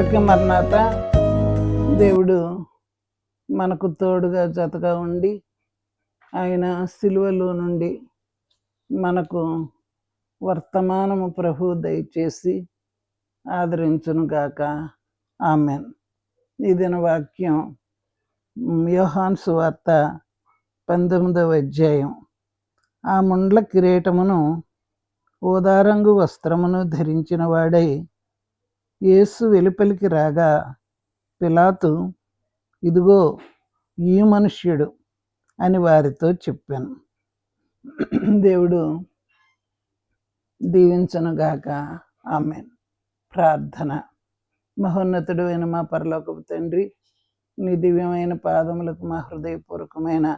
అందరికీ మరణాత. దేవుడు మనకు తోడుగా జతగా ఉండి ఆయన సిలువలో నుండి మనకు వర్తమానము ప్రభు దయచేసి ఆదరించునుగాక. ఆమెన్. ఈ దిన వాక్యం యోహాను సువార్త 19వ అధ్యాయం. ఆ ముండ్ల కిరీటమును ఊదారంగు వస్త్రమును ధరించిన వాడై యేసు వెలుపలికి రాగా పిలాతు, ఇదిగో ఈ మనుష్యుడు అని వారితో చెప్పాను. దేవుడు దీవించనుగాక. ఆమెన్. ప్రార్థన. మహోన్నతుడు అయిన మా పరలోకపు తండ్రి, నీ దివ్యమైన పాదములకు మా హృదయపూర్వకమైన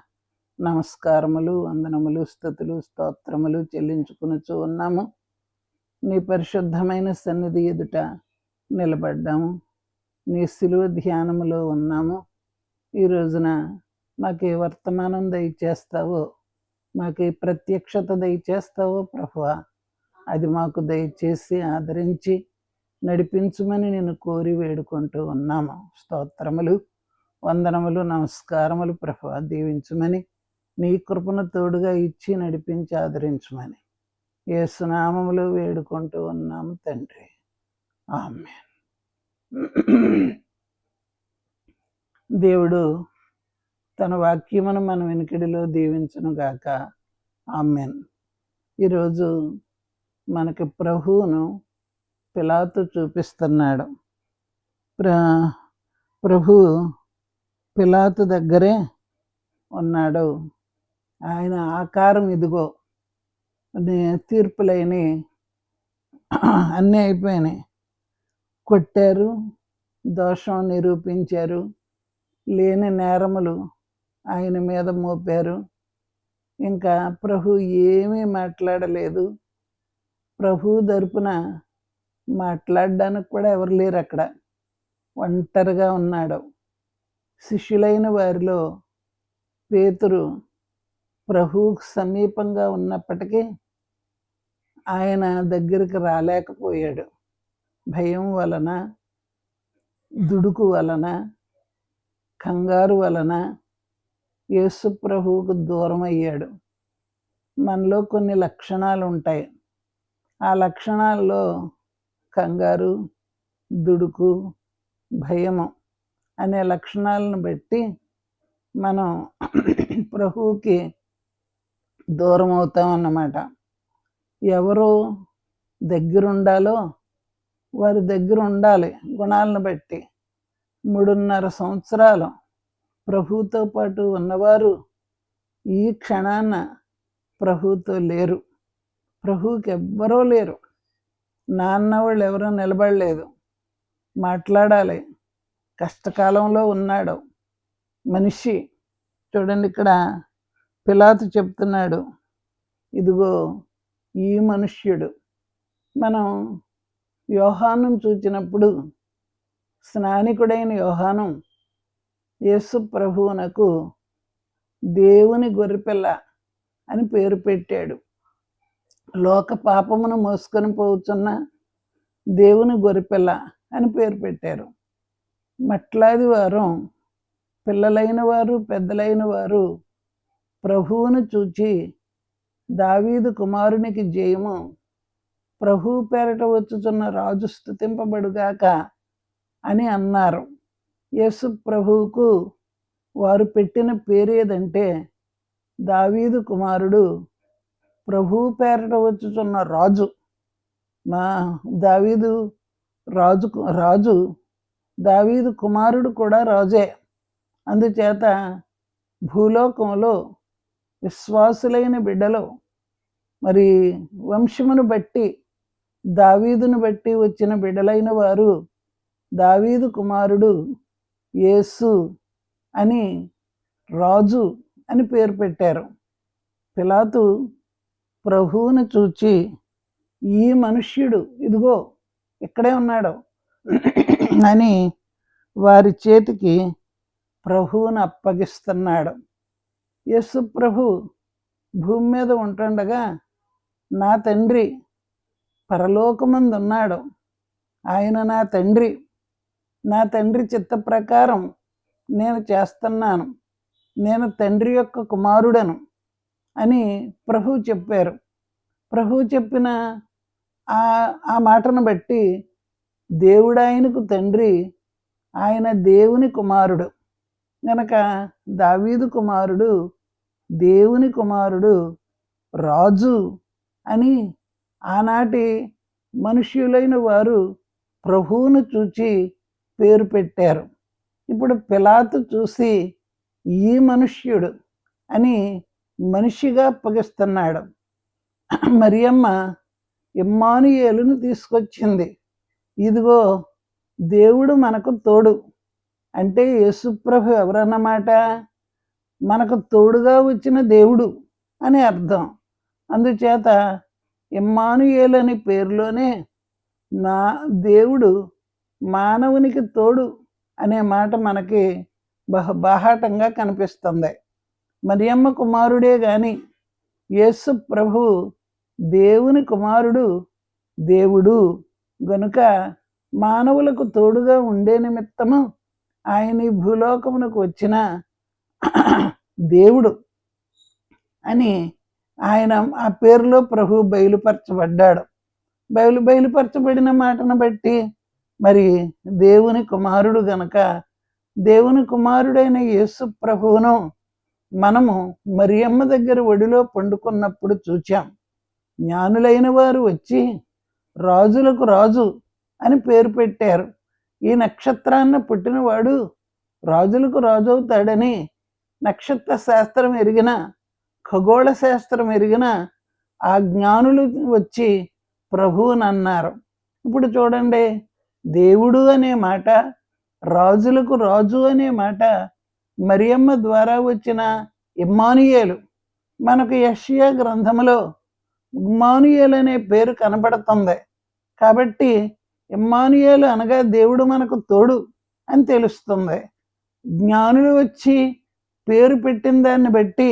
నమస్కారములు, వందనములు, స్తుతులు, స్తోత్రములు చెల్లించుకునుచూ ఉన్నాము. నీ పరిశుద్ధమైన సన్నిధి ఎదుట నిలబడ్డాము. నీ సిలువ ధ్యానములో ఉన్నాము. ఈ రోజున మాకే వర్తమానం దయచేస్తావో, మాకే ప్రత్యక్షత దయచేస్తావో ప్రభువా, అది మాకు దయచేసి ఆదరించి నడిపించమని నేను కోరి వేడుకుంటూ ఉన్నాము. స్తోత్రములు, వందనములు, నమస్కారములు ప్రభువా. దీవించమని, నీ కృపను తోడుగా ఇచ్చి నడిపించి ఆదరించమని యేసు నామములో వేడుకుంటూ ఉన్నాము తండ్రి. ఆమేన్. దేవుడు తన వాక్యమును మన వెనుకడిలో దీవించునుగాక. ఆమేన్. ఈరోజు మనకి ప్రభువును పిలాతు చూపిస్తున్నాడు. ప్రభు పిలాతు దగ్గరే ఉన్నాడు. ఆయన ఆకారం ఇదిగో. తీర్పులైన అన్నీ అయిపోయినాయి. కొట్టారు, దోషం నిరూపించారు, లేని నేరములు ఆయన మీద మోపారు. ఇంకా ప్రభు ఏమీ మాట్లాడలేదు. ప్రభు తరపున మాట్లాడడానికి కూడా ఎవరు లేరు అక్కడ. ఒంటరిగా ఉన్నాడు. శిష్యులైన వారిలో పేతురు ప్రభువుకు సమీపంగా ఉన్నప్పటికీ ఆయన దగ్గరికి రాలేకపోయాడు. భయం వలన, దుడుకు వలన, కంగారు వలన యేసు ప్రభువుకు దూరం అయ్యాడు. మనలో కొన్ని లక్షణాలు ఉంటాయి. ఆ లక్షణాల్లో కంగారు, దుడుకు, భయము అనే లక్షణాలను బట్టి మనం ప్రభువుకి దూరం అవుతాం అన్నమాట. ఎవరు దగ్గరుండాలో వారి దగ్గర ఉండాలి. గుణాలను బట్టి 3.5 సంవత్సరాలు ప్రభువుతో పాటు ఉన్నవారు ఈ క్షణాన ప్రభువుతో లేరు. ప్రభువుకి ఎవ్వరూ లేరు. నాన్న వాళ్ళు ఎవరూ నిలబడలేదు. మాట్లాడాలి. కష్టకాలంలో ఉన్నాడు మనిషి. చూడండి, ఇక్కడ పిలాతు చెప్తున్నాడు, ఇదిగో ఈ మనుష్యుడు. మనం యోహాను చూచినప్పుడు స్నానికుడైన యోహాను యేసు ప్రభువునకు దేవుని గొర్రెపిల్ల అని పేరు పెట్టాడు. లోక పాపమును మోసుకొని పోతున్న దేవుని గొర్రెపిల్ల అని పేరు పెట్టారు. మట్లాది వారు, పిల్లలైన వారు, పెద్దలైన వారు ప్రభువును చూచి దావీదు కుమారునికి జయము, ప్రభువు పేరట వచ్చుచున్న రాజు స్తుతింపబడుగాక అని అన్నారు. యేసు ప్రభువుకు వారు పెట్టిన పేరు ఏదంటే దావీదు కుమారుడు, ప్రభువు పేరట వచ్చుచున్న రాజు. మా దావీదు రాజు దావీదు కుమారుడు కూడా రాజే. అందుచేత భూలోకంలో విశ్వాసులైన బిడ్డలు, మరి వంశమును బట్టి దావీదును బట్టి వచ్చిన బిడ్డలైన వారు దావీదు కుమారుడు యేసు అని, రాజు అని పేరు పెట్టారు. పిలాతు ప్రభువును చూచి ఈ మనుష్యుడు ఇదిగో ఇక్కడే ఉన్నాడు అని వారి చేతికి ప్రభువును అప్పగిస్తున్నాడు. యేసు ప్రభు భూమి మీద ఉంటుండగా నా తండ్రి పరలోకమందున్నాడు, ఆయన నా తండ్రి, నా తండ్రి చిత్త ప్రకారం నేను చేస్తున్నాను, నేను తండ్రి యొక్క కుమారుడను అని ప్రభువు చెప్పారు. ప్రభువు చెప్పిన ఆ మాటను బట్టి దేవుడాయనకు తండ్రి, ఆయన దేవుని కుమారుడు గనక దావీదు కుమారుడు, దేవుని కుమారుడు, రాజు అని ఆనాటి మనుష్యులైన వారు ప్రభువును చూచి పేరు పెట్టారు. ఇప్పుడు పిలాతు చూసి ఈ మనుష్యుడు అని మనిషిగా అప్పగిస్తున్నాడు. మరియమ్మ ఇమ్మానుయేలును తీసుకొచ్చింది. ఇదిగో దేవుడు మనకు తోడు అంటే యేసుప్రభు ఎవరన్నమాట? మనకు తోడుగా వచ్చిన దేవుడు అని అర్థం. అందుచేత ఇమ్మానుయేలు అనే పేరులోనే నా దేవుడు మానవునికి తోడు అనే మాట మనకి బాహాటంగా కనిపిస్తుంది. మరియమ్మ కుమారుడే గాని యేసు ప్రభు దేవుని కుమారుడు, దేవుడు గనుక మానవులకు తోడుగా ఉండే నిమిత్తము ఆయన ఈ భూలోకమునకు వచ్చిన దేవుడు అని ఆయన ఆ పేరులో ప్రభు బయలుపరచబడ్డాడు. బయలుపరచబడిన మాటను బట్టి మరి దేవుని కుమారుడు గనక దేవుని కుమారుడైన యేసు ప్రభువును మనము మరియమ్మ దగ్గర ఒడిలో పండుకున్నప్పుడు చూచాం. జ్ఞానులైన వారు వచ్చి రాజులకు రాజు అని పేరు పెట్టారు. ఈ నక్షత్రాన్ని పుట్టినవాడు రాజులకు రాజు అవుతాడని నక్షత్ర శాస్త్రం ఎరిగిన, ఖగోళ శాస్త్రం ఎరిగిన ఆ జ్ఞానులు వచ్చి ప్రభువుని అన్నారు. ఇప్పుడు చూడండి, దేవుడు అనే మాట, రాజులకు రాజు అనే మాట మరియమ్మ ద్వారా వచ్చిన ఇమ్మానుయేలు. మనకు యెషయా గ్రంథంలో ఇమ్మానుయేలు అనే పేరు కనబడుతుంది. కాబట్టి ఇమ్మానుయేలు అనగా దేవుడు మనకు తోడు అని తెలుస్తుంది. జ్ఞానులు వచ్చి పేరు పెట్టిన దాన్ని బట్టి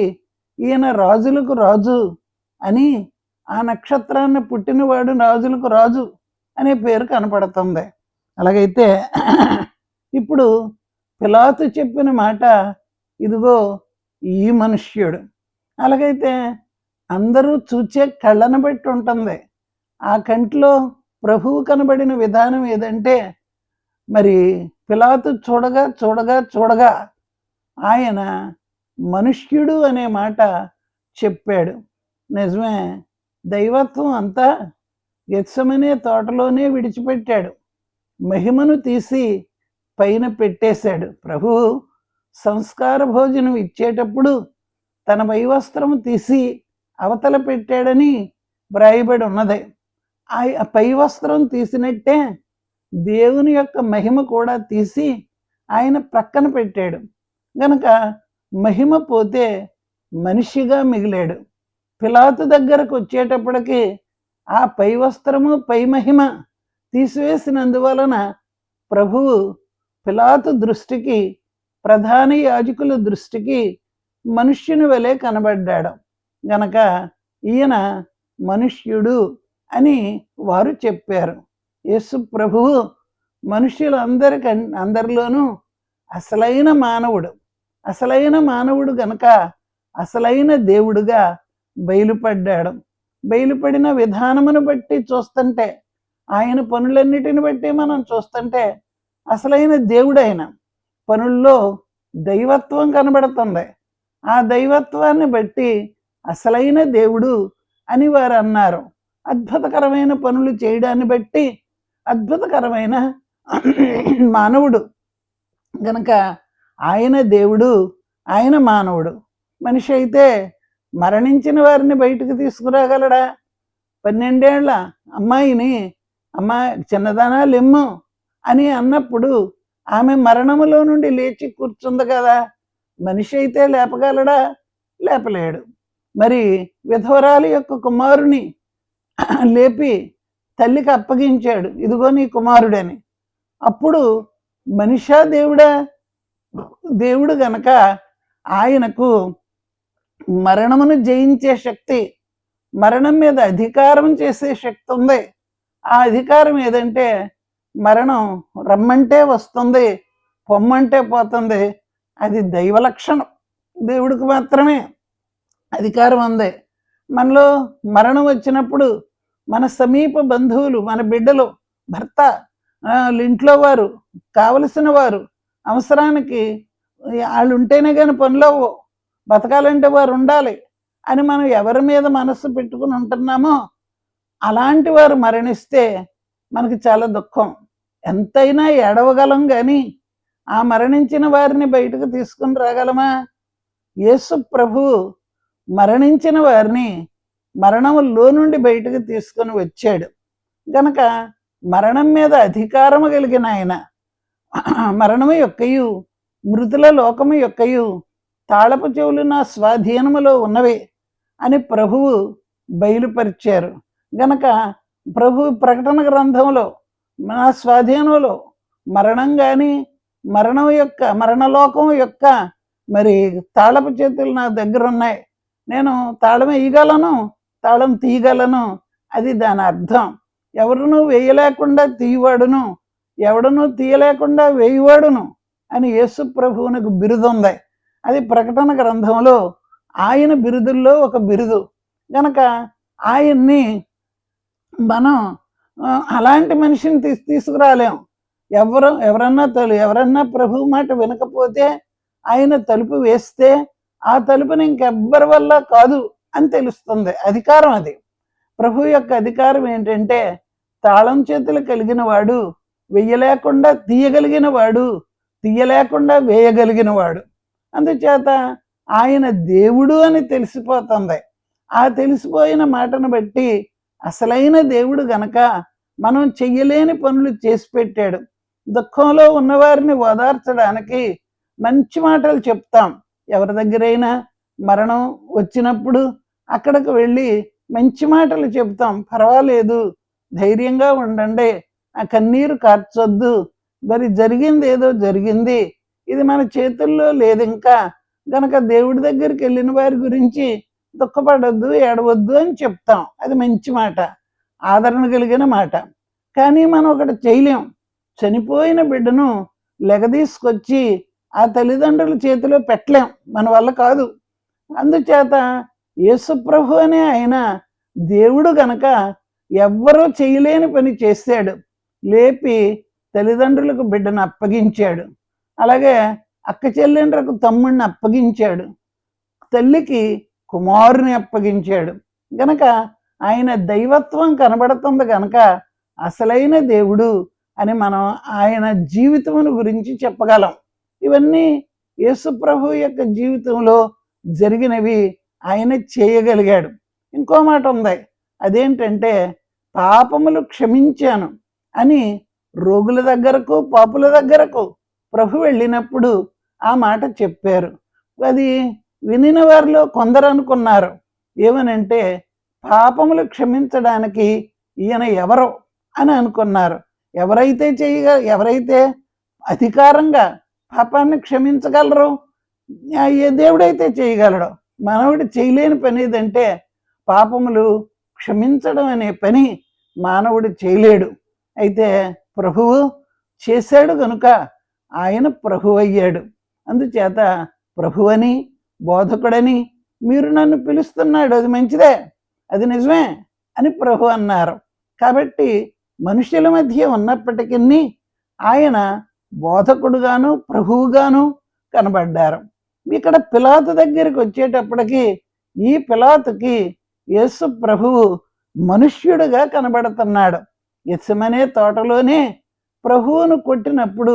ఈయన రాజులకు రాజు అని, ఆ నక్షత్రాన్ని పుట్టినవాడు రాజులకు రాజు అనే పేరు కనపడుతుంది. అలాగైతే ఇప్పుడు పిలాతు చెప్పిన మాట, ఇదిగో ఈ మనుష్యుడు. అలాగైతే అందరూ చూచే కళ్ళను బట్టి ఉంటుంది. ఆ కంటిలో ప్రభువు కనబడిన విధానం ఏదంటే, మరి పిలాతు చూడగా చూడగా చూడగా ఆయన మనుష్యుడు అనే మాట చెప్పాడు. నిజమే, దైవత్వం అంతా గెత్సెమనే తోటలోనే విడిచిపెట్టాడు. మహిమను తీసి పైన పెట్టేశాడు. ప్రభువు సంస్కార భోజనం ఇచ్చేటప్పుడు తన పైవస్త్రము తీసి అవతల పెట్టాడని వ్రాయబడి ఉన్నది. ఆ పైవస్త్రం తీసినట్టే దేవుని యొక్క మహిమ కూడా తీసి ఆయన ప్రక్కన పెట్టాడు. గనక మహిమ పోతే మనిషిగా మిగిలాడు. పిలాతు దగ్గరకు వచ్చేటప్పటికి ఆ పై వస్త్రము పై మహిమ తీసివేసినందువలన ప్రభువు పిలాతు దృష్టికి, ప్రధాన యాజకుల దృష్టికి మనుష్యుని వలె కనబడ్డాడు. గనక ఈయన మనుష్యుడు అని వారు చెప్పారు. యేసు ప్రభువు అందరిలోనూ అసలైన మానవుడు గనక అసలైన దేవుడుగా బయలుపడ్డాడు. బయలుపడిన విధానమును బట్టి చూస్తుంటే, ఆయన పనులన్నిటిని బట్టి మనం చూస్తుంటే అసలైన దేవుడైన పనుల్లో దైవత్వం కనబడుతుంది. ఆ దైవత్వాన్ని బట్టి అసలైన దేవుడు అని వారు అన్నారు. అద్భుతకరమైన పనులు చేయడాన్ని బట్టి అద్భుతకరమైన మానవుడు గనక ఆయన దేవుడు, ఆయన మానవుడు. మనిషి అయితే మరణించిన వారిని బయటకు తీసుకురాగలడా? 12 ఏళ్ల అమ్మాయిని అమ్మా చిన్నదానా లెమ్ము అని అన్నప్పుడు ఆమె మరణములో నుండి లేచి కూర్చుంది కదా. మనిషి అయితే లేపగలడా? లేపలేడు. మరి విధవరాలి యొక్క కుమారుని లేపి తల్లికి అప్పగించాడు, ఇదిగో నీ కుమారుడని. అప్పుడు మనిషా దేవుడా? దేవుడు గనక ఆయనకు మరణమును జయించే శక్తి, మరణం మీద అధికారం చేసే శక్తి ఉంది. ఆ అధికారం ఏదంటే మరణం రమ్మంటే వస్తుంది, పొమ్మంటే పోతుంది. అది దైవ లక్షణం. దేవుడికి మాత్రమే అధికారం ఉంది. మనలో మరణం వచ్చినప్పుడు మన సమీప బంధువులు, మన బిడ్డలు, భర్త, ఇంట్లో వారు, కావలసిన వారు, అవసరానికి వాళ్ళు ఉంటేనే కానీ పనులవ్వు, బతకాలంటే వారు ఉండాలి అని మనం ఎవరి మీద మనస్సు పెట్టుకుని ఉంటున్నామో అలాంటి వారు మరణిస్తే మనకి చాలా దుఃఖం. ఎంతైనా ఏడవగలం కానీ ఆ మరణించిన వారిని బయటకు తీసుకుని రాగలమా? యేసు ప్రభువు మరణించిన వారిని మరణంలో నుండి బయటకు తీసుకొని వచ్చాడు గనక మరణం మీద అధికారము కలిగిన ఆయన, మరణము యొక్కయు మృతుల లోకము యొక్కయు తాళపు చెవులు నా స్వాధీనములో ఉన్నవి అని ప్రభువు బయలుపరిచారు. గనక ప్రభు ప్రకటన గ్రంథంలో నా స్వాధీనంలో మరణం కానీ మరణలోకం యొక్క మరి తాళపు చేతులు నా దగ్గర ఉన్నాయి, నేను తాళం వేయగలను, తాళం తీయగలను. అది దాని అర్థం. ఎవరును వేయలేకుండా తీయవాడును, ఎవడును తీయలేకుండా వేయవాడును అని యేసు ప్రభువునికి బిరుదుంది. అది ప్రకటన గ్రంథంలో ఆయన బిరుదుల్లో ఒక బిరుదు. గనక ఆయన్ని మనం అలాంటి మనిషిని తీసుకురాలేం. ఎవరన్నా ప్రభు మాట వినకపోతే ఆయన తలుపు వేస్తే ఆ తలుపుని ఇంకెవ్వరి వల్ల కాదు అని తెలుస్తుంది. అధికారం అది. ప్రభు యొక్క అధికారం ఏంటంటే తాళం చేతులు కలిగిన వాడు, వెయ్యలేకుండా తీయగలిగిన వాడు, తీయలేకుండా వేయగలిగిన వాడు. అందుచేత ఆయన దేవుడు అని తెలిసిపోతుంది. ఆ తెలిసిపోయిన మాటను బట్టి అసలైన దేవుడు గనక మనం చెయ్యలేని పనులు చేసి పెట్టాడు. దుఃఖంలో ఉన్నవారిని ఓదార్చడానికి మంచి మాటలు చెప్తాం. ఎవరి దగ్గరైనా మరణం వచ్చినప్పుడు అక్కడికి వెళ్ళి మంచి మాటలు చెప్తాం. పర్వాలేదు, ధైర్యంగా ఉండండి, ఆ కన్నీరు కార్చొద్దు, మరి జరిగింది ఏదో జరిగింది, ఇది మన చేతుల్లో లేదు ఇంకా గనక దేవుడి దగ్గరికి వెళ్ళిన వారి గురించి దుఃఖపడొద్దు, ఏడవద్దు అని చెప్తాం. అది మంచి మాట, ఆదరణ కలిగిన మాట. కానీ మనం ఒకటి చేయలేం. చనిపోయిన బిడ్డను లెగదీసుకొచ్చి ఆ తల్లిదండ్రుల చేతిలో పెట్టలేం, మన వల్ల కాదు. అందుచేత యేసుప్రభు అనే ఆయన దేవుడు గనక ఎవ్వరూ చేయలేని పని చేశాడు. లేపి తల్లిదండ్రులకు బిడ్డను అప్పగించాడు. అలాగే అక్క చెల్లెండ్రకు తమ్ముడిని అప్పగించాడు. తల్లికి కుమారుని అప్పగించాడు. గనక ఆయన దైవత్వం కనబడుతుంది గనక అసలైన దేవుడు అని మనం ఆయన జీవితమును గురించి చెప్పగలం. ఇవన్నీ యేసు ప్రభు యొక్క జీవితంలో జరిగినవి, ఆయన చేయగలిగాడు. ఇంకో మాట ఉంది, అదేంటంటే పాపములు క్షమించాను అని రోగుల దగ్గరకు, పాపుల దగ్గరకు ప్రభు వెళ్ళినప్పుడు ఆ మాట చెప్పారు. అది వినిన వారిలో కొందరు అనుకున్నారు ఏమనంటే పాపములు క్షమించడానికి ఈయన ఎవరో అని అనుకున్నారు. ఎవరైతే అధికారంగా పాపాన్ని క్షమించగలరు, ఏ దేవుడైతే చేయగలడు. మానవుడు చేయలేని పని ఏదంటే పాపములు క్షమించడం అనే పని మానవుడు చేయలేడు. అయితే ప్రభువు చేశాడు కనుక ఆయన ప్రభు అయ్యాడు. అందుచేత ప్రభువని, బోధకుడని మీరు నన్ను పిలుస్తున్నాడు, అది మంచిదే, అది నిజమే అని ప్రభు అన్నారు. కాబట్టి మనుషుల మధ్య ఉన్నప్పటికీ ఆయన బోధకుడుగాను ప్రభువుగాను కనబడ్డారు. ఇక్కడ పిలాతు దగ్గరికి వచ్చేటప్పటికి ఈ పిలాతుకి యేసు ప్రభువు మనుష్యుడుగా కనబడుతున్నాడు. గెత్సెమనే తోటలోనే ప్రభువును కొట్టినప్పుడు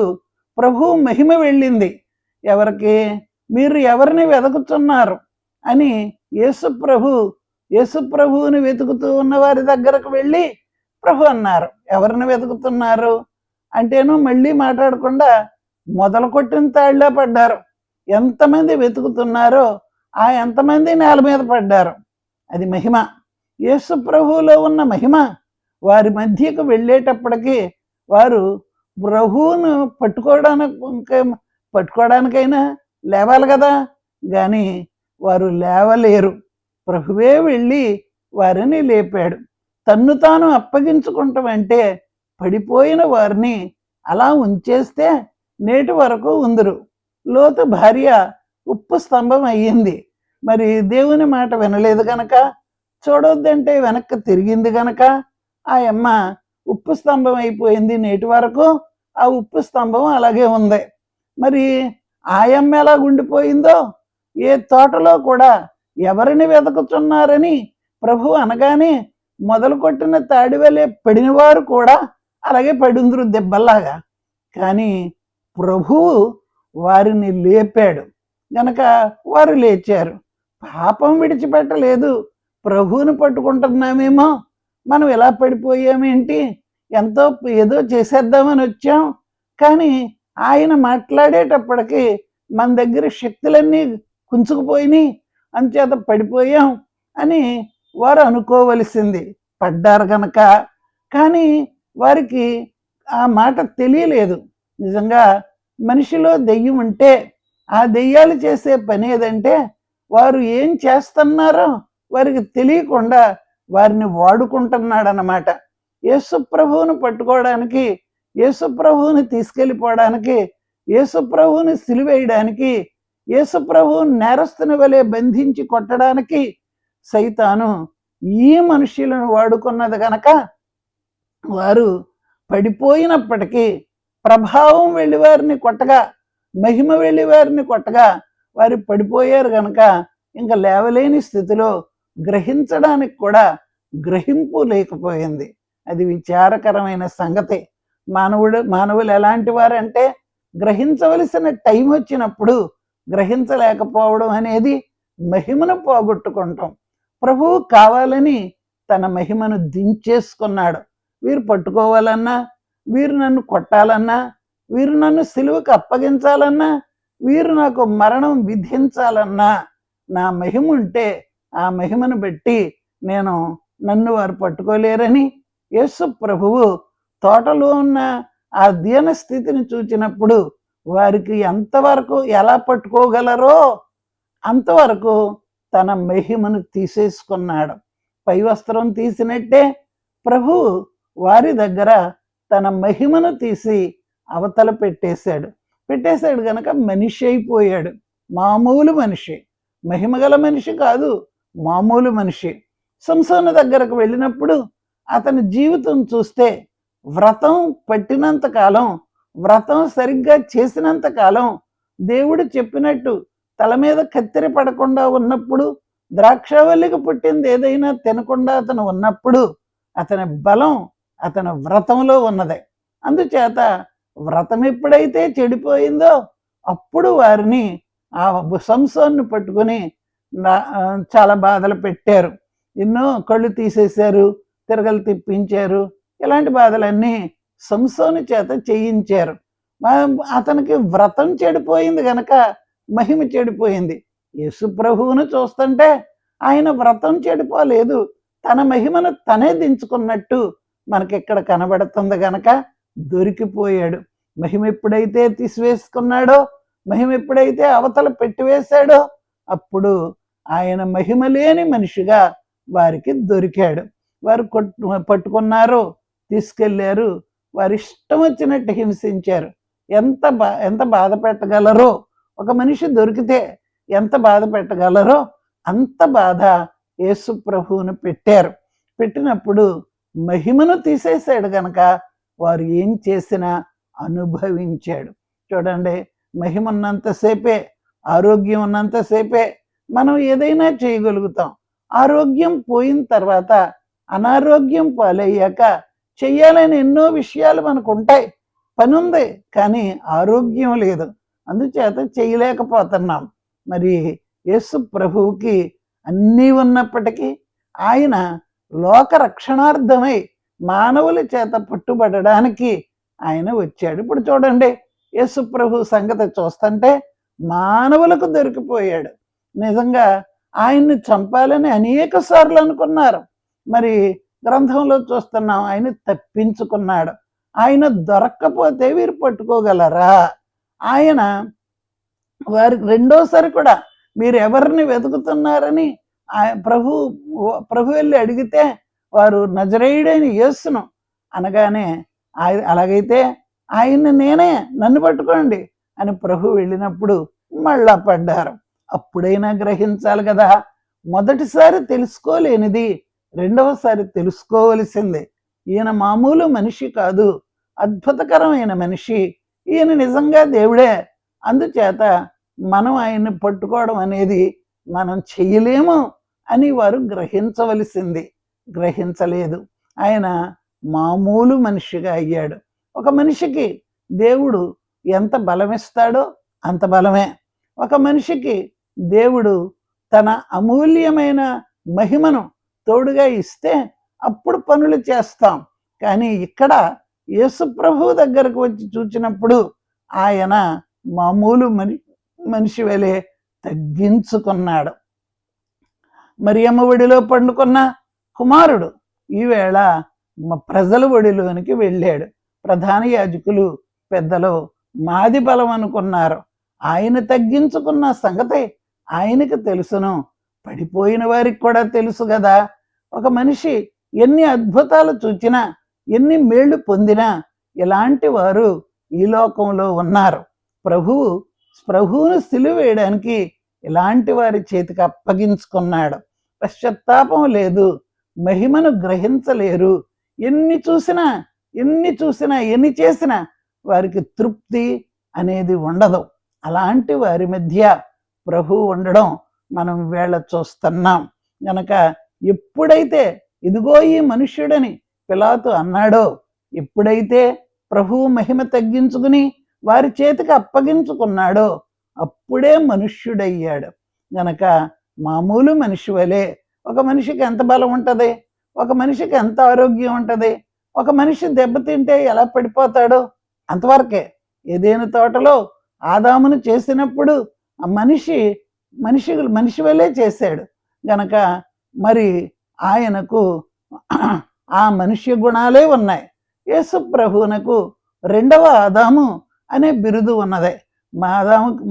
ప్రభువు మహిమ వెళ్ళింది. ఎవరికి? మీరు ఎవరిని వెతుకుతున్నారు అని యేసు ప్రభువుని వెతుకుతూ ఉన్న వారి దగ్గరకు వెళ్ళి ప్రభు అన్నారు. ఎవరిని వెతుకుతున్నారు అంటేను మళ్ళీ మాట్లాడకుండా మొదలు కొట్టిన తాళ్ళే పడ్డారు. ఎంతమంది వెతుకుతున్నారో ఆ ఎంతమంది నేల మీద పడ్డారు. అది మహిమ. యేసు ప్రభువులో ఉన్న మహిమ వారి మధ్యకు వెళ్ళేటప్పటికీ వారు ప్రభువును పట్టుకోవడానికైనా లేవాలి కదా, కానీ వారు లేవలేరు. ప్రభువే వెళ్ళి వారిని లేపాడు. తన్ను తాను అప్పగించుకుంటాం అంటే పడిపోయిన వారిని అలా ఉంచేస్తే నేటి వరకు ఉందరు. లోతు భార్య ఉప్పు స్తంభం అయ్యింది. మరి దేవుని మాట వినలేదు గనక, చూడొద్దంటే వెనక్కి తిరిగింది గనక ఆ అమ్మ ఉప్పు స్తంభం అయిపోయింది. నేటి వరకు ఆ ఉప్పు స్తంభం అలాగే ఉంది. మరి ఆ అమ్మ ఎలా ఉండిపోయిందో, ఏ తోటలో కూడా ఎవరిని వెతుకుతున్నారని ప్రభు అనగానే మొదలు కొట్టిన తాడివలే పడినవారు కూడా అలాగే పడిందురు దెబ్బల్లాగా. కానీ ప్రభువు వారిని లేపాడు గనక వారు లేచారు. పాపం విడిచిపెట్టలేదు. ప్రభువుని పట్టుకుంటున్నామేమో, మనం ఇలా పడిపోయామేంటి, ఏదో చేసేద్దామని వచ్చాం, కానీ ఆయన మాట్లాడేటప్పటికి మన దగ్గర శక్తులన్నీ కుంచుకుపోయినాయి, అంచేత పడిపోయాం అని వారు అనుకోవలసింది. పడ్డారు గనక. కానీ వారికి ఆ మాట తెలియలేదు. నిజంగా మనిషిలో దెయ్యం ఉంటే ఆ దెయ్యాలు చేసే పని ఏదంటే, వారు ఏం చేస్తున్నారో వారికి తెలియకుండా వారిని వాడుకుంటున్నాడనమాట. యేసు ప్రభువుని పట్టుకోవడానికి, యేసు ప్రభువుని తీసుకెళ్ళిపోవడానికి, యేసు ప్రభువుని సిలువేయడానికి, యేసు ప్రభువుని నేరస్తుని వలె బంధించి కొట్టడానికి సైతాను ఈ మనుషులను వాడుకున్నది గనక వారు పడిపోయినప్పటికీ ప్రభావం వెళ్ళి వారిని కొట్టగా, మహిమ వెళ్ళి వారిని కొట్టగా వారు పడిపోయారు గనక ఇంకా లేవలేని స్థితిలో గ్రహించడానికి కూడా గ్రహింపు లేకపోయింది. అది విచారకరమైన సంగతి. మానవులు ఎలాంటి వారంటే, గ్రహించవలసిన టైం వచ్చినప్పుడు గ్రహించలేకపోవడం అనేది మహిమను పోగొట్టుకుంటాం. ప్రభువు కావాలని తన మహిమను దించేసుకున్నాడు. వీరు పట్టుకోవాలన్నా, వీరు నన్ను కొట్టాలన్నా, వీరు నన్ను సిలువకు అప్పగించాలన్నా, వీరు నాకు మరణం విధించాలన్నా, నా మహిమ ఉంటే ఆ మహిమను బట్టి నన్ను వారు పట్టుకోలేరని యేసు ప్రభువు తోటలో ఉన్న ఆ దీన స్థితిని చూచినప్పుడు వారికి ఎంతవరకు ఎలా పట్టుకోగలరో అంతవరకు తన మహిమను తీసేసుకున్నాడు. పై వస్త్రం తీసినట్టే ప్రభు వారి దగ్గర తన మహిమను తీసి అవతల పెట్టేశాడు గనక మనిషి అయిపోయాడు. మామూలు మనిషి, మహిమగల మనిషి కాదు, మామూలు మనిషి. సంసోను దగ్గరకు వెళ్ళినప్పుడు అతని జీవితం చూస్తే, వ్రతం పట్టినంత కాలం, వ్రతం సరిగ్గా చేసినంత కాలం, దేవుడు చెప్పినట్టు తల మీద కత్తెర పడకుండా ఉన్నప్పుడు, ద్రాక్షవల్లికి పుట్టింది ఏదైనా తినకుండా అతను ఉన్నప్పుడు, అతని బలం అతని వ్రతంలో ఉన్నది. అందుచేత వ్రతం ఎప్పుడైతే చెడిపోయిందో అప్పుడు వారిని ఆ సంసోన్ని పట్టుకుని చాలా బాధలు పెట్టారు. ఎన్నో కళ్ళు తీసేశారు, తిరగలు తిప్పించారు. ఇలాంటి బాధలన్నీ సంసోను చేత చేయించారు. అతనికి వ్రతం చెడిపోయింది గనక మహిమ చెడిపోయింది. యేసు ప్రభువును చూస్తుంటే ఆయన వ్రతం చెడిపోలేదు, తన మహిమను తనే దించుకున్నట్టు మనకిక్కడ కనబడుతుంది గనక దొరికిపోయాడు. మహిమ ఎప్పుడైతే తీసివేసుకున్నాడో, మహిమ ఎప్పుడైతే అవతల పెట్టివేశాడో అప్పుడు ఆయన మహిమ లేని మనిషిగా వారికి దొరికాడు. వారు పట్టుకున్నారు, తీసుకెళ్ళారు, వారి ఇష్టం వచ్చినట్టు హింసించారు. ఎంత బాధ పెట్టగలరో, ఒక మనిషి దొరికితే ఎంత బాధ పెట్టగలరో అంత బాధ యేసు ప్రభువును పెట్టినప్పుడు మహిమను తీసేశాడు గనక వారు ఏం చేసినా అనుభవించాడు. చూడండి, మహిమ ఉన్నంతసేపే, ఆరోగ్యం ఉన్నంతసేపే మనం ఏదైనా చేయగలుగుతాం. ఆరోగ్యం పోయిన తర్వాత అనారోగ్యం పాలయ్యాక చెయ్యాలని ఎన్నో విషయాలు మనకు ఉంటాయి, పని ఉంది, కానీ ఆరోగ్యం లేదు. అందుచేత చేయలేకపోతున్నాం. మరి యేసు ప్రభువుకి అన్నీ ఉన్నప్పటికీ ఆయన లోక రక్షణార్థమై మానవుల చేత పట్టుబడడానికి ఆయన వచ్చాడు. ఇప్పుడు చూడండి, యేసు ప్రభు సంగతి చూస్తుంటే మానవులకు దొరికిపోయాడు. నిజంగా ఆయన్ని చంపాలని అనేక సార్లు అనుకున్నారు. మరి గ్రంథంలో చూస్తున్నాం, ఆయన తప్పించుకున్నాడు. ఆయన దొరక్కపోతే వీరు పట్టుకోగలరా? ఆయన వారికి రెండోసారి కూడా మీరు ఎవరిని వెతుకుతున్నారని ప్రభు వెళ్ళి అడిగితే వారు నజరేయుడైన యేసును అనగానే అలాగైతే ఆయన్ని నేనే, నన్ను పట్టుకోండి అని ప్రభు వెళ్ళినప్పుడు మళ్ళా పడ్డారు. అప్పుడైనా గ్రహించాలి కదా. మొదటిసారి తెలుసుకోలేనిది రెండవసారి తెలుసుకోవలసిందే. ఈయన మామూలు మనిషి కాదు, అద్భుతకరమైన మనిషి, ఈయన నిజంగా దేవుడే. అందుచేత మనం ఆయన్ని పట్టుకోవడం అనేది మనం చెయ్యలేము అని వారు గ్రహించవలసింది. గ్రహించలేదు. ఆయన మామూలు మనిషిగా అయ్యాడు. ఒక మనిషికి దేవుడు ఎంత బలమిస్తాడో అంత బలమే. ఒక మనిషికి దేవుడు తన అమూల్యమైన మహిమను తోడుగా ఇస్తే అప్పుడు పనులు చేస్తాం. కానీ ఇక్కడ యేసు ప్రభు దగ్గరకు వచ్చి చూచినప్పుడు ఆయన మామూలు మనిషి వలె తగ్గించుకున్నాడు. మరియమ్మ ఒడిలో పండుకున్న కుమారుడు ఈవేళ ప్రజల ఒడిలోనికి వెళ్ళాడు. ప్రధాన యాజకులు పెద్దలు మాది బలం అనుకున్నారు. ఆయన తగ్గించుకున్న సంగతి ఆయనకు తెలుసును, పడిపోయిన వారికి కూడా తెలుసు కదా. ఒక మనిషి ఎన్ని అద్భుతాలు చూచినా, ఎన్ని మేళ్లు పొందినా ఇలాంటి వారు ఈ లోకంలో ఉన్నారు. ప్రభువును సిలువ వేయడానికి ఇలాంటి వారి చేతికి అప్పగించుకున్నాడు. పశ్చాత్తాపం లేదు, మహిమను గ్రహించలేరు. ఎన్ని చూసినా ఎన్ని చేసినా వారికి తృప్తి అనేది ఉండదు. అలాంటి వారి మధ్య ప్రభు ఉండడం మనం వేళ చూస్తున్నాం. గనక ఎప్పుడైతే ఇదిగో ఈ మనుష్యుడని పిలాతు అన్నాడో, ఎప్పుడైతే ప్రభువు మహిమ తగ్గించుకుని వారి చేతికి అప్పగించుకున్నాడో అప్పుడే మనుష్యుడయ్యాడు. గనక మామూలు మనిషి వలె ఒక మనిషికి ఎంత బలం ఉంటుంది, ఒక మనిషికి ఎంత ఆరోగ్యం ఉంటుంది, ఒక మనిషి దెబ్బతింటే ఎలా పడిపోతాడో అంతవరకే. ఏదైనా తోటలో ఆదామును చేసినప్పుడు ఆ మనిషి వలె చేశాడు. గనక మరి ఆయనకు ఆ మనుష్య గుణాలే ఉన్నాయి. యేసు ప్రభువునకు రెండవ ఆదాము అనే బిరుదు ఉన్నదే.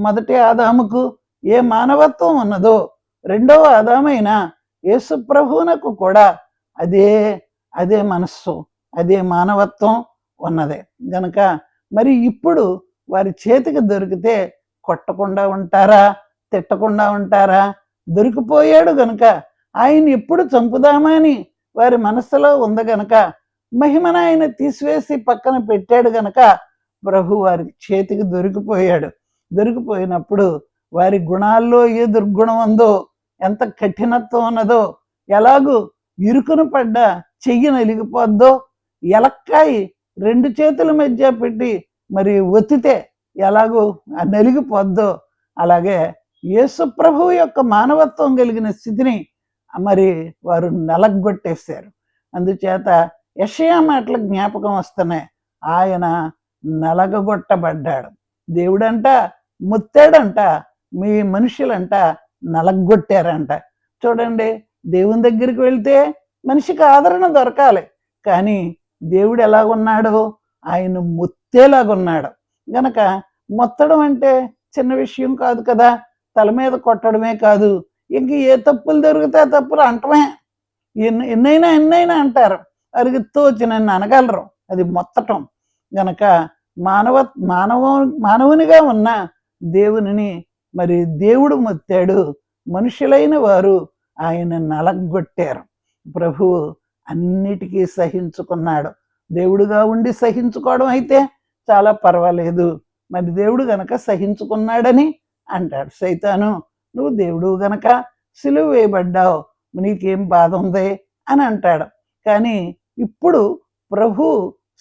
మొదటి ఆదాముకు ఏ మానవత్వం ఉన్నదో రెండవ ఆదామైన యేసు ప్రభువునకు కూడా అదే మనస్సు, అదే మానవత్వం ఉన్నదే. గనక మరి ఇప్పుడు వారి చేతికి దొరికితే కొట్టకుండా ఉంటారా, తిట్టకుండా ఉంటారా? దొరికిపోయాడు గనుక ఆయన ఎప్పుడు చంపుదామని వారి మనస్సులో ఉంది గనక మహిమను ఆయన తీసివేసి పక్కన పెట్టాడు గనక ప్రభు వారి చేతికి దొరికిపోయాడు. దొరికిపోయినప్పుడు వారి గుణాల్లో ఏ దుర్గుణం ఉందో, ఎంత కఠినత్వం ఉన్నదో, ఎలాగూ ఇరుకును పడ్డ చెయ్యి నలిగిపోద్దో, ఎలక్కాయి రెండు చేతుల మధ్య పెట్టి మరి ఒత్తితే ఎలాగూ నలిగిపోద్దో, అలాగే యేసు ప్రభువు యొక్క మానవత్వం కలిగిన స్థితిని మరి వారు నలగొట్టేశారు. అందుచేత యెషయా మాటల జ్ఞాపకం వస్తున్నాయి. ఆయన నలగొట్టబడ్డాడు. దేవుడంట ముత్తాడంట, మీ మనుషులంట నలగొట్టారంట. చూడండి, దేవుని దగ్గరికి వెళ్తే మనిషికి ఆదరణ దొరకాలి, కానీ దేవుడు ఎలాగున్నాడు? ఆయన ముత్తేలాగున్నాడు. గనక మొత్తడం అంటే చిన్న విషయం కాదు కదా. తల మీద కొట్టడమే కాదు, ఇంక ఏ తప్పులు దొరికితే ఆ తప్పులు అంటమే. ఎన్నైనా అంటారు, వారికి తోచినన్ను అనగలరు. అది మొత్తటం. గనక మానవునిగా ఉన్న దేవునిని మరి దేవుడు మొత్తాడు. మనుషులైన వారు ఆయన నలగొట్టారు. ప్రభువు అన్నిటికీ సహించుకున్నాడు. దేవుడుగా ఉండి సహించుకోవడం అయితే చాలా పర్వాలేదు. మరి దేవుడు గనక సహించుకున్నాడని అంటాడు. సైతాను, నువ్వు దేవుడు గనక సిలువ వేయబడ్డావు, నీకేం బాధ ఉంది అని అంటాడు. కానీ ఇప్పుడు ప్రభు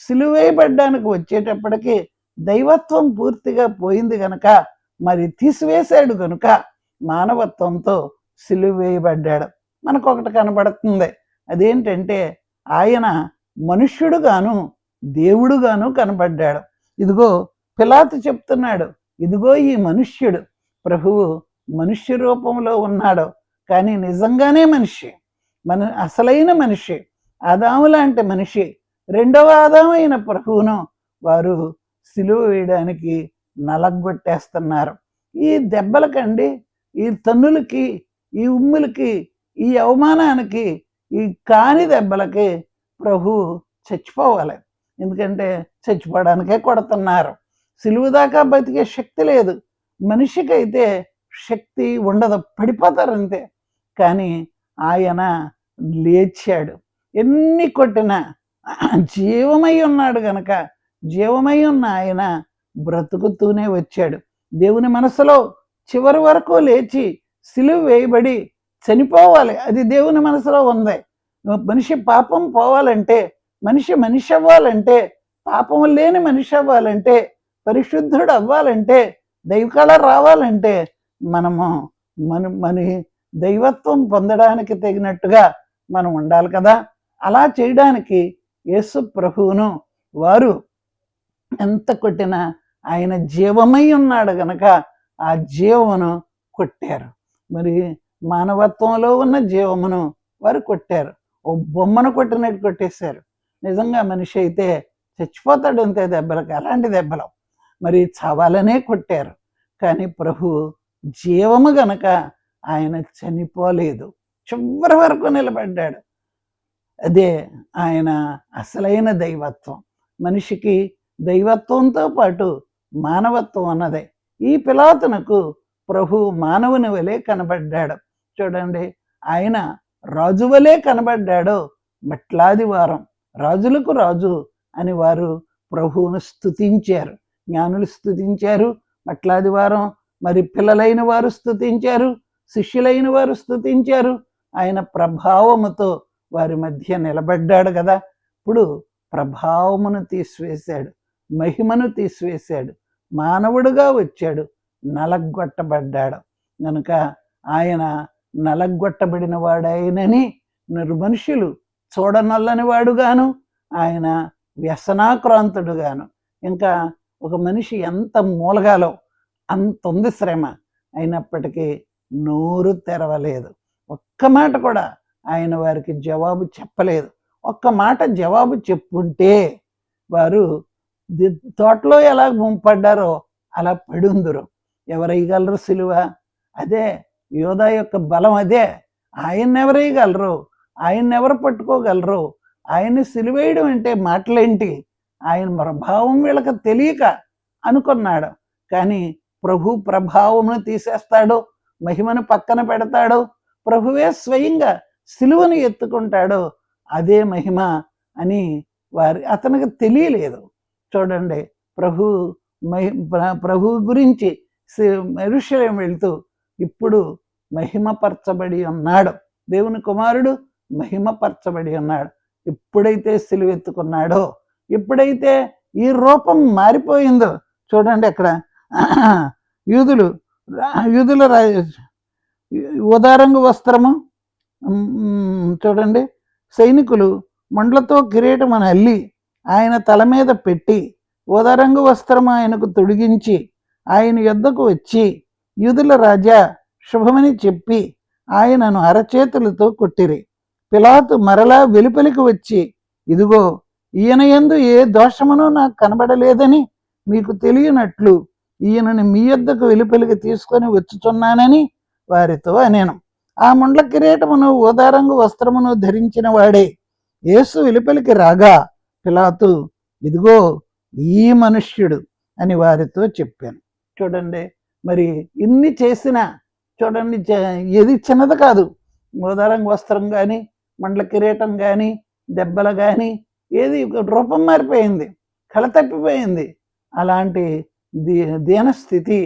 సిలువ వేయబడ్డానికి వచ్చేటప్పటికి దైవత్వం పూర్తిగా పోయింది గనక మరి తీసివేశాడు గనుక మానవత్వంతో సిలువ వేయబడ్డాడు. మనకు ఒకటి కనబడుతుంది. అదేంటంటే ఆయన మనుష్యుడుగాను దేవుడుగాను కనబడ్డాడు. ఇదిగో పిలాతు చెప్తున్నాడు, ఇదిగో ఈ మనుష్యుడు. ప్రభువు మనుష్య రూపంలో ఉన్నాడు, కానీ నిజంగానే మనిషి, అసలైన మనిషి, ఆదాము లాంటి మనిషి. రెండవ ఆదాము అయిన ప్రభువును వారు సిలువ వేయడానికి నలగొట్టేస్తున్నారు. ఈ దెబ్బలకండి, ఈ తన్నులకి, ఈ ఉమ్ములకి, ఈ అవమానానికి, ఈ కాని దెబ్బలకి ప్రభు చచ్చిపోవాలి. ఎందుకంటే చచ్చిపోవడానికే కొడుతున్నారు. సిలువ దాకా బతికే శక్తి లేదు. మనిషికైతే శక్తి ఉండదు, పడిపోతారు అంతే. కానీ ఆయన లేచాడు. ఎన్ని కొట్టినా జీవమై ఉన్నాడు గనక, జీవమై ఉన్న ఆయన బ్రతుకుతూనే వచ్చాడు. దేవుని మనసులో చివరి వరకు లేచి సిలువ వేయబడి చనిపోవాలి, అది దేవుని మనసులో ఉంది. మనిషి పాపం పోవాలంటే, మనిషి అవ్వాలంటే, పాపం లేని మనిషి అవ్వాలంటే, పరిశుద్ధుడు అవ్వాలంటే, దైవకళ రావాలంటే మనము మన దైవత్వం పొందడానికి తగినట్టుగా మనం ఉండాలి కదా. అలా చేయడానికి యేసు ప్రభువును వారు ఎంత కొట్టినా ఆయన జీవమై ఉన్నాడు గనక ఆ జీవమును కొట్టారు. మరి మానవత్వంలో ఉన్న జీవమును వారు కొట్టారు. ఓ బొమ్మను కొట్టినట్టు కొట్టేశారు. నిజంగా మనిషి అయితే చచ్చిపోతాడు అంతే దెబ్బలకి, అలాంటి దెబ్బలు. మరి చావాలనే కొట్టారు. కానీ ప్రభు జీవము గనక ఆయన చనిపోలేదు, చివరి వరకు నిలబడ్డాడు. అదే ఆయన అసలైన దైవత్వం. మనిషికి దైవత్వంతో పాటు మానవత్వం అన్నదే. ఈ పిలాతునకు ప్రభు మానవుని వలె కనబడ్డాడు. చూడండి, ఆయన రాజు వలె కనబడ్డాడు. మట్లాది వారం, రాజులకు రాజు అని వారు ప్రభువును స్తుతించారు. జ్ఞానులు స్తుతించారు, మట్లాది వారం మరి పిల్లలైన వారు స్తుతించారు, శిష్యులైన వారు స్తుతించారు. ఆయన ప్రభావముతో వారి మధ్య నిలబడ్డాడు కదా. ఇప్పుడు ప్రభావమును తీసివేశాడు, మహిమను తీసివేశాడు, మానవుడుగా వచ్చాడు, నలగొట్టబడ్డాడు. కనుక ఆయన నలగొట్టబడిన వాడాయనని మనుషులు చూడనల్లని వాడుగాను, ఆయన వ్యసనాక్రాంతుడుగాను. ఇంకా ఒక మనిషి ఎంత మూలగాలో అంత ఉంది శ్రమ, అయినప్పటికీ నోరు తెరవలేదు. ఒక్క మాట కూడా ఆయన వారికి జవాబు చెప్పలేదు. ఒక్క మాట జవాబు చెప్పుంటే వారు తోటలో ఎలా పడ్డారో అలా పడుందురు. ఎవరేయగలరు సిలువ? అదే యోధా యొక్క బలం. అదే ఆయన్నెవరేయగలరు? ఆయన్నెవరు పట్టుకోగలరు? ఆయన్ని సిలువేయడం అంటే మాటలేంటి? ఆయన ప్రభావం వీళ్ళకి తెలియక అనుకున్నాడు. కానీ ప్రభు ప్రభావమును తీసేస్తాడు, మహిమను పక్కన పెడతాడు. ప్రభువే స్వయంగా సిలువను ఎత్తుకుంటాడు. అదే మహిమ అని అతనికి తెలియలేదు. చూడండి, ప్రభు గురించి యెరూషలేము వెళ్తూ ఇప్పుడు మహిమపరచబడి ఉన్నాడు. దేవుని కుమారుడు మహిమపరచబడి ఉన్నాడు. ఎప్పుడైతే సిలువెత్తుకున్నాడో, ఎప్పుడైతే ఈ రూపం మారిపోయిందో, చూడండి అక్కడ యూదుల ఉదారంగు వస్త్రము, చూడండి, సైనికులు మండ్లతో కిరీటమును అల్లి ఆయన తల మీద పెట్టి ఉదారంగు వస్త్రము ఆయనకు తొడిగించి ఆయన యొద్దకు వచ్చి, యూదుల రాజా శుభమని చెప్పి ఆయనను అరచేతులతో కొట్టిరి. పిలాతు మరలా వెలుపలికి వచ్చి, ఇదిగో ఈయన యందు ఏ దోషమును నాకు కనబడలేదని మీకు తెలియనట్లు ఈయనని మీ యొద్దకు వెలుపలికి తీసుకొని వచ్చుచున్నానని వారితో అనేను. ఆ ముండ్ల కిరీటమును ఉదారంగు వస్త్రమును ధరించిన వాడే యేసు వెలుపలికి రాగా పిలాతు, ఇదిగో ఈ మనుష్యుడు అని వారితో చెప్పాను. చూడండి, మరి ఇన్ని చేసినా చూడండి, ఏది చిన్నది కాదు. ఉదారంగు వస్త్రం కానీ, మండల కిరీటం కానీ, దెబ్బలు కానీ, ఏది రూపం మారిపోయింది, కళ తప్పిపోయింది. అలాంటి దీనస్థితి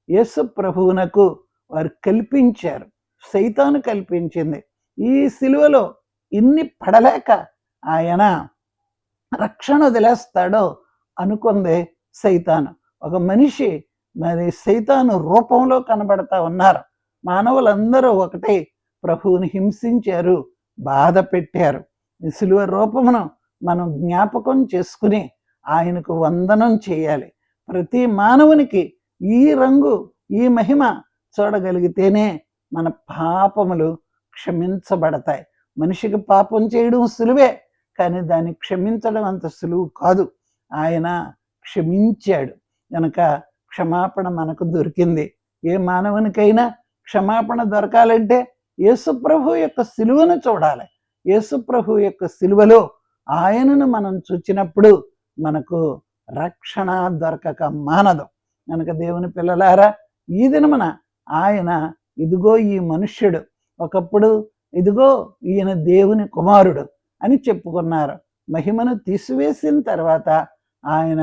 యేసు ప్రభువునకు వారు కల్పించారు, సైతాను కల్పించింది. ఈ సిలువలో ఇన్ని పడలేక ఆయన రక్షణ వదిలేస్తాడో అనుకుంది సైతాను. ఒక మనిషి మరి సైతాను రూపంలో కనబడతా ఉన్నారు. మానవులందరూ ఒకటే ప్రభువుని హింసించారు, బాధ పెట్టారు. సిలువ రూపమును మనం జ్ఞాపకం చేసుకుని ఆయనకు వందనం చేయాలి. ప్రతి మానవునికి ఈ రంగు, ఈ మహిమ చూడగలిగితేనే మన పాపములు క్షమించబడతాయి. మనిషికి పాపం చేయడం సులువే, కానీ దాన్ని క్షమించడం అంత సులువు కాదు. ఆయన క్షమించాడు కనుక క్షమాపణ మనకు దొరికింది. ఏ మానవునికైనా క్షమాపణ దొరకాలంటే యేసుప్రభు యొక్క సిలువను చూడాలి. యేసుప్రభు యొక్క సిలువలో ఆయనను మనం చూచినప్పుడు మనకు రక్షణ దొరకక మానదు. కనుక దేవుని పిల్లలారా, ఈ దినమున ఆయన ఇదిగో ఈ మనుష్యుడు, ఒకప్పుడు ఇదిగో ఈయన దేవుని కుమారుడు అని చెప్పుకున్నారు. మహిమను తీసివేసిన తర్వాత ఆయన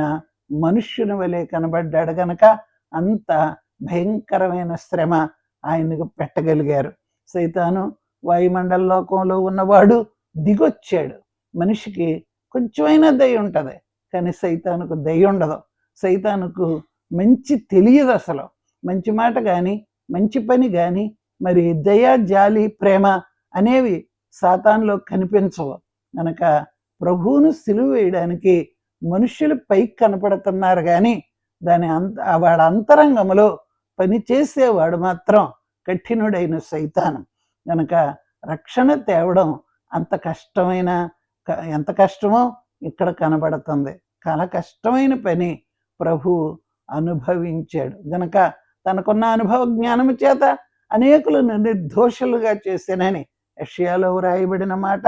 మనుష్యుని వలె కనబడ్డాడు గనక అంత భయంకరమైన శ్రమ ఆయనకు పెట్టగలిగారు. సైతాను వాయుమండల లోకంలో ఉన్నవాడు దిగొచ్చాడు. మనిషికి కొంచెమైనా దయ ఉంటుంది, కానీ సైతానుకు దయ ఉండదు. సైతానుకు మంచి తెలియదు, అసలు మంచి మాట కానీ మంచి పని కానీ మరి దయ, జాలి, ప్రేమ అనేవి సాతానులో కనిపించవు. కనుక ప్రభువును సిలువ వేయడానికి మనుష్యులు పైకి కనపడుతున్నారు, కానీ దాని వాడి అంతరంగంలో పనిచేసేవాడు మాత్రం కఠినుడైన సైతాను. కనుక రక్షణ తేవడం అంత కష్టమైన ఎంత కష్టమో ఇక్కడ కనబడుతుంది. చాలా కష్టమైన పని ప్రభువు అనుభవించాడు గనక తనకున్న అనుభవ జ్ఞానము చేత అనేకులను నిర్దోషులుగా చేశానని యెషయాలో వ్రాయబడిన మాట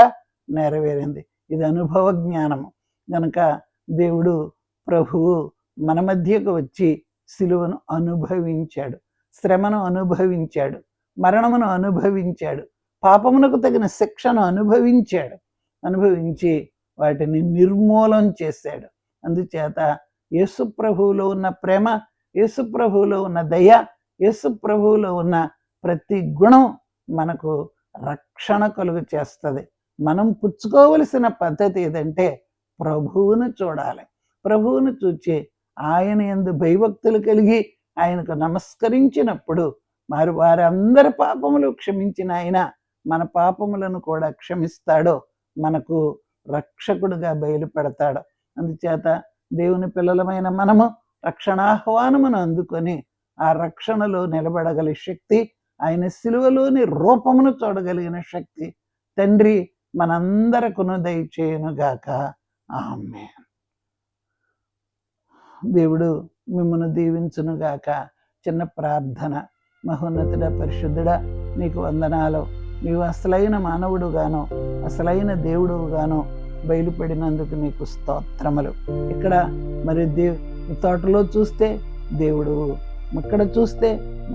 నెరవేరింది. ఇది అనుభవ జ్ఞానము. గనక దేవుడు ప్రభువు మన మధ్యకు వచ్చి సిలువను అనుభవించాడు, శ్రమను అనుభవించాడు, మరణమును అనుభవించాడు, పాపమునకు తగిన శిక్షను అనుభవించి వాటిని నిర్మూలం చేశాడు. అందుచేత యేసు ప్రభువులో ఉన్న ప్రేమ, యేసు ప్రభువులో ఉన్న దయ, యేసు ప్రభువులో ఉన్న ప్రతి గుణం మనకు రక్షణ కలుగు చేస్తుంది. మనం పుచ్చుకోవలసిన పద్ధతి ఏదంటే ప్రభువును చూడాలి. ప్రభువును చూచి ఆయన యందు భయభక్తులు కలిగి ఆయనకు నమస్కరించినప్పుడు మరి వారందరి పాపములు క్షమించిన ఆయన మన పాపములను కూడా క్షమిస్తాడో, మనకు రక్షకుడుగా బయలుపెడతాడు. అందుచేత దేవుని పిల్లలమైన మనము రక్షణాహ్వానమును అందుకొని ఆ రక్షణలో నిలబడగలిగే శక్తి, ఆయన సిలువలోని రూపమును చూడగలిగిన శక్తి తండ్రి మనందరకును దయచేయునుగాక. ఆమేన్. దేవుడు మిమ్మల్ని దీవించునుగాక. చిన్న ప్రార్థన. మహోన్నతుడ, పరిశుద్ధుడా, నీకు వందనాలు. నీవు అసలైన మానవుడుగాను అసలైన దేవుడుగాను బయలుపడినందుకు నీకు స్తోత్రములు. ఇక్కడ మరి తోటలో చూస్తే దేవుడు, ఇక్కడ చూస్తే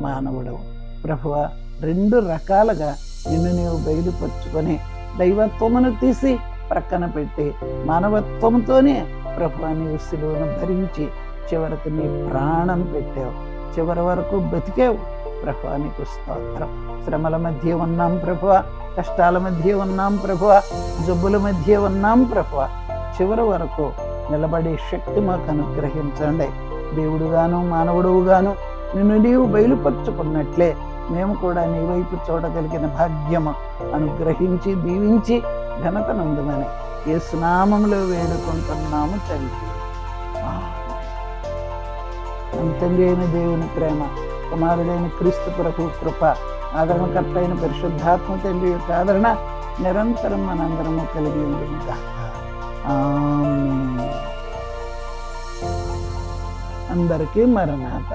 మానవుడు. ప్రభువా, రెండు రకాలుగా నిన్ను నీవు బయలుపరుచుకొని దైవత్వమును తీసి ప్రక్కన పెట్టి మానవత్వంతోనే ప్రభువా నీవు సిలువను భరించి చివరికి నీ ప్రాణం పెట్టావు, చివరి వరకు బతికావు. ప్రభువా నీకు స్తోత్రం. శ్రమల మధ్య ఉన్నాం ప్రభువా, కష్టాల మధ్య ఉన్నాం ప్రభువా, జబ్బుల మధ్య ఉన్నాం ప్రభువా. చివరి వరకు నిలబడే శక్తి మాకు అనుగ్రహించండి. దేవుడుగాను మానవుడుగాను నిన్ను నీవు బయలుపరుచుకున్నట్లే మేము కూడా నీ వైపు చూడగలిగిన భాగ్యము అనుగ్రహించి దీవించి ఘనతనందుమని యేసు నామములో వేడుకుంటున్నాము తండ్రి. తండ్రి అయిన దేవుని ప్రేమ, కుమారుడైన క్రీస్తు ప్రభు కృప, ఆదరణకర్త అయిన పరిశుద్ధాత్మ తండ్రి యొక్క ఆదరణ నిరంతరం మనందరము కలిగి ఉంటుంది. ఆమేన్. అందరికీ మరణాత.